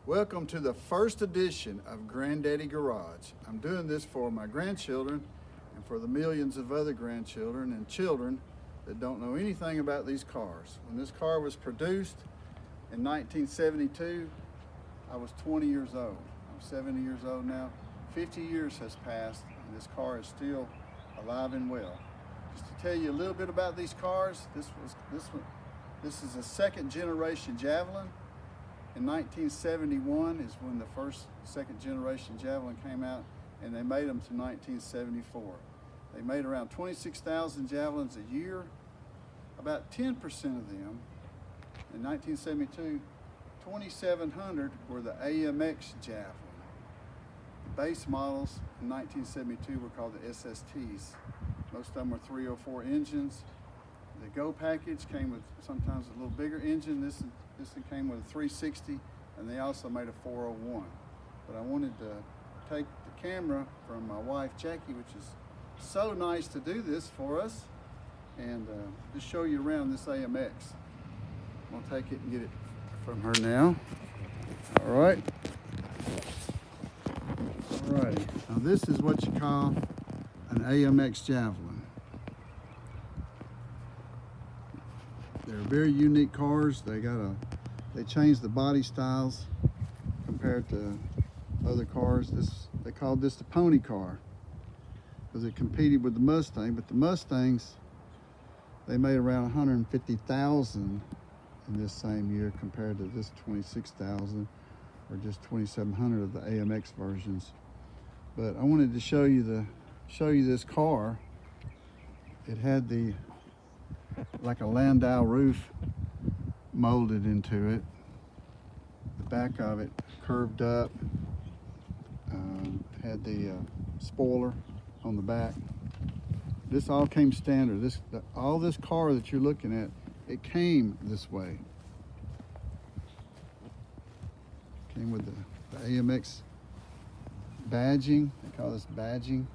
Welcome to the first edition of Granddaddy Garage. I'm doing this for my grandchildren and for the millions of other grandchildren and children that don't know anything about these cars. When this car was produced in 1972, I was 20 years old. I'm 70 years old now. 50 years has passed and this car is still alive and well. Just to tell you a little bit about these cars, this is a second generation Javelin. In 1971 is when the second generation Javelin came out, and they made them to 1974. They made around 26,000 Javelins a year. About 10% of them, in 1972, 2,700 were the AMX Javelin. The base models in 1972 were called the SSTs. Most of them were 304 engines. The Go package came with sometimes a little bigger engine. This one came with a 360, and they also made a 401. But I wanted to take the camera from my wife Jackie, which is so nice to do this for us, and just show you around this AMX. I'm gonna take it and get it from her now. All right. Alrighty. Now this is what you call an AMX Javelin. They're very unique cars. They changed the body styles compared to other cars. They called this the pony car because it competed with the Mustang, but the Mustangs, they made around 150,000 in this same year compared to this 26,000 or just 2,700 of the AMX versions. But I wanted to show you this car. It had like a landau roof molded into it. The back of it curved up, had the spoiler on the back. This all came standard. All this car that you're looking at, it came this way. Came with the AMX badging. They call this badging.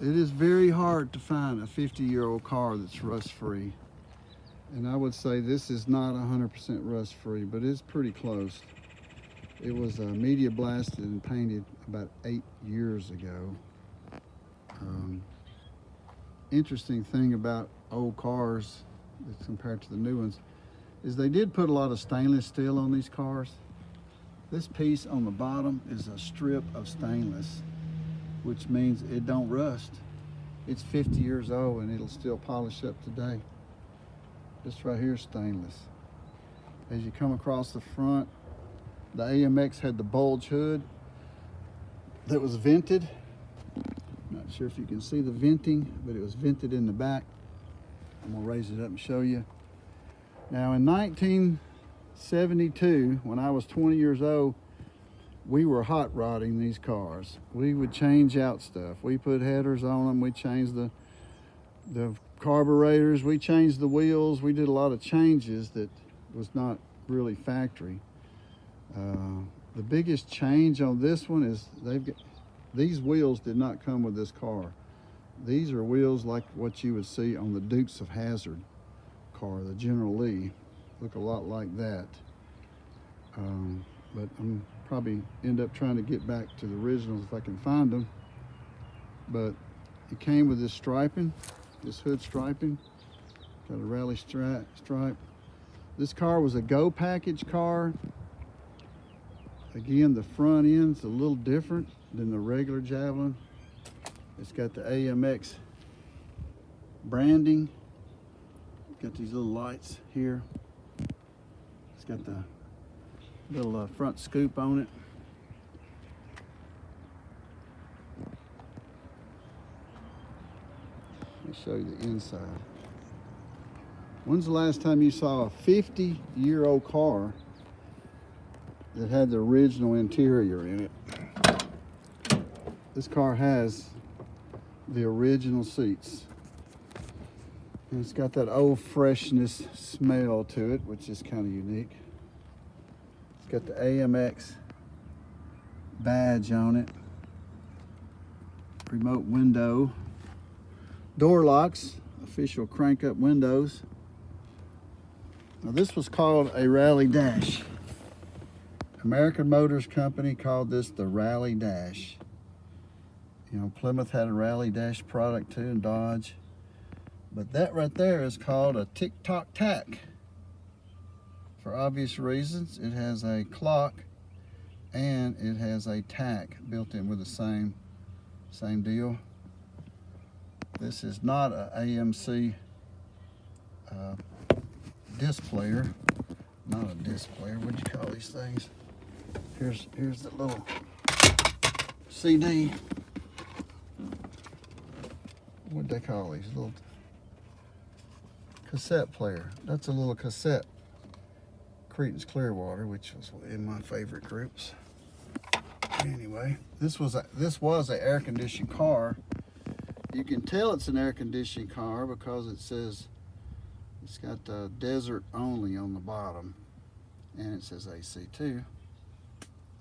It is very hard to find a 50-year-old car that's rust-free. And I would say this is not 100% rust-free, but it's pretty close. It was media blasted and painted about 8 years ago. Interesting thing about old cars as compared to the new ones is they did put a lot of stainless steel on these cars. This piece on the bottom is a strip of stainless, which means it don't rust. It's 50 years old and it'll still polish up today. This right here is stainless. As you come across the front, the AMX had the bulge hood that was vented. Not sure if you can see the venting, but it was vented in the back. I'm gonna raise it up and show you. Now in 1972, when I was 20 years old, we were hot rodding these cars. We would change out stuff. We put headers on them. We changed the carburetors. We changed the wheels. We did a lot of changes that was not really factory. The biggest change on this one is these wheels did not come with this car. These are wheels like what you would see on the Dukes of Hazzard car, the General Lee. Look a lot like that. But I'm probably end up trying to get back to the originals if I can find them. But it came with this striping, this hood striping, got a rally stripe. This car was a Go package car. Again, the front end's a little different than the regular Javelin. It's got the AMX branding. Got these little lights here. It's got the little front scoop on it. Let me show you the inside. When's the last time you saw a 50-year-old car that had the original interior in it? This car has the original seats. And it's got that old freshness smell to it, which is kind of unique. It's got the AMX badge on it. Remote window door locks, official crank up windows. Now this was called a Rally Dash. American Motors Company called this the Rally Dash. You know, Plymouth had a Rally Dash product too, and Dodge. But that right there is called a tick-tock tack. For obvious reasons, it has a clock and it has a tack built in with the same deal. This is not an AMC disc player. Not a disc player. What do you call these things? Here's the little CD. What do they call these? Little cassette player. That's a little cassette. Creedence Clearwater, which was in my favorite groups. Anyway, this was an air-conditioned car. You can tell it's an air-conditioned car because it says it's got desert only on the bottom, and it says AC too,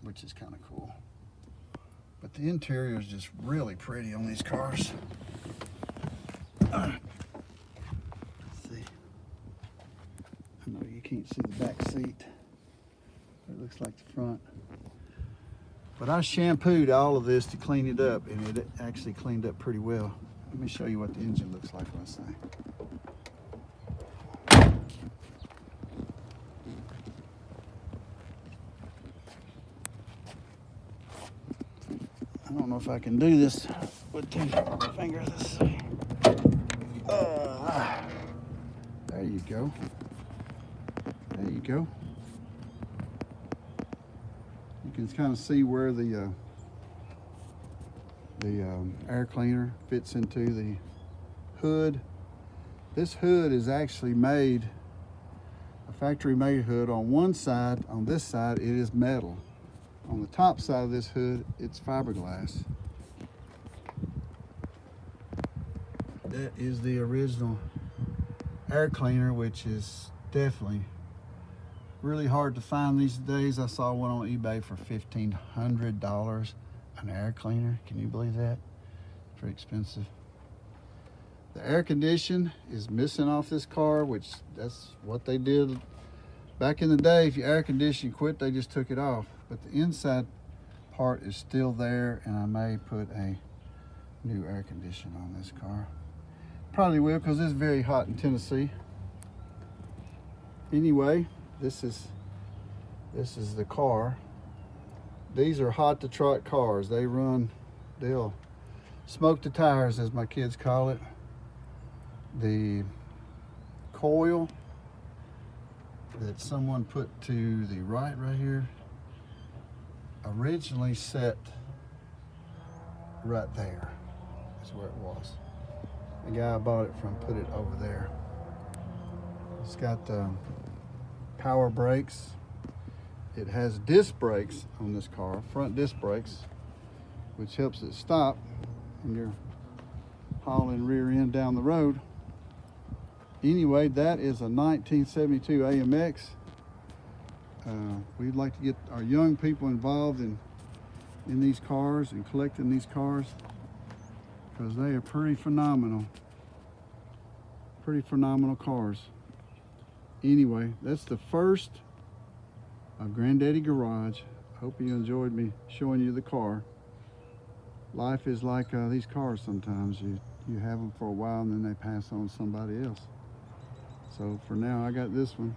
which is kind of cool. But the interior is just really pretty on these cars. Let's see. I know you can't see the back seat. It looks like the front. But I shampooed all of this to clean it up, and it actually cleaned up pretty well. Let me show you what the engine looks like on this thing. I don't know if I can do this with two fingers. Let's see. There you go. There you go. You can kind of see where the air cleaner fits into the hood. This hood is actually made, a factory made hood. On one side, on this side, it is metal. On the top side of this hood, it's fiberglass. That is the original air cleaner, which is definitely really hard to find these days. I saw one on eBay for $1,500, an air cleaner. Can you believe that? Pretty expensive. The air condition is missing off this car, which that's what they did back in the day. If your air conditioning quit, they just took it off. But the inside part is still there, and I may put a new air conditioner on this car. Probably will, because it's very hot in Tennessee. Anyway, this is the car. These are hot to trot cars. They'll smoke the tires, as my kids call it. The coil that someone put to the right here originally set right there. That's where it was. The guy I bought it from put it over there. It's got power brakes. It has disc brakes on this car, front disc brakes, which helps it stop when you're hauling rear end down the road. Anyway, that is a 1972 AMX. We'd like to get our young people involved in these cars and collecting these cars, because they are pretty phenomenal cars. Anyway, that's the first of Granddaddy Garage. Hope you enjoyed me showing you the car. Life is like these cars sometimes. You have them for a while and then they pass on to somebody else. So for now, I got this one.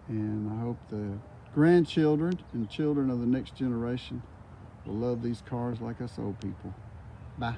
And I hope the grandchildren and children of the next generation will love these cars like us old people. Bye.